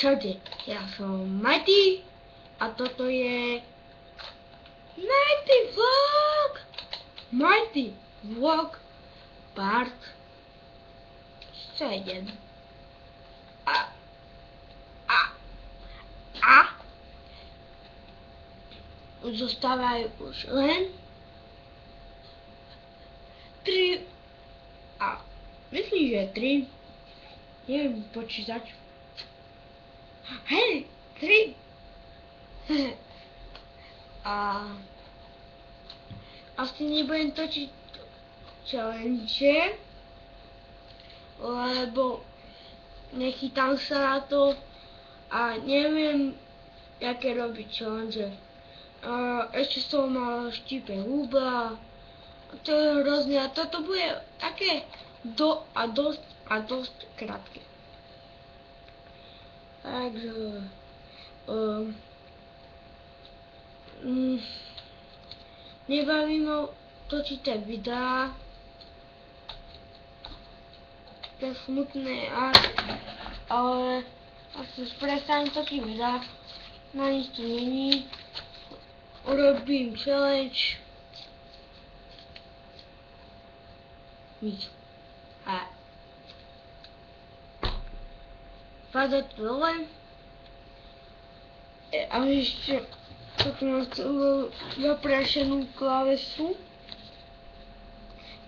Čaute, ja som Mighty a toto je Mighty Vlog part 7 a zostávajú už len 3 a myslím, že 3, neviem počítať. Hej, 3. A asi nebudem točiť challenge, lebo nechytám sa na to a neviem, jaké robiť challenge. Ešte som mal štípe húba, to je hrozné a toto bude také dosť krátke. Takže nebaví ma točiť tie videá, to je smutné, ale asi prestanem točiť videá, na nič to není, urobím challenge, nič. Padať dole a ešte toto mám celú zaprašenú klávesu.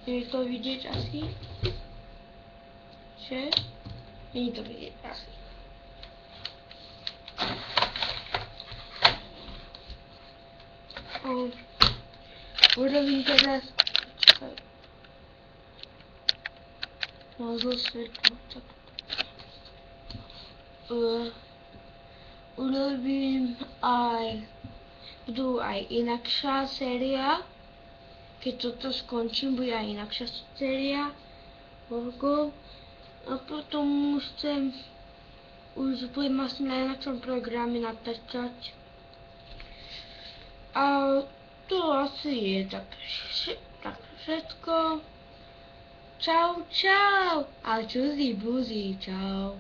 Je to vidieť asi? Že? Nie je to vidieť asi. Urobím teraz svetlo. Urobím budú aj inakšia séria, keď toto skončím, bude aj inakšia séria vlogov a potom už budem asi na inakšom programe natáčať a to asi je tak všetko. Čau, a čuzi buzi, čau.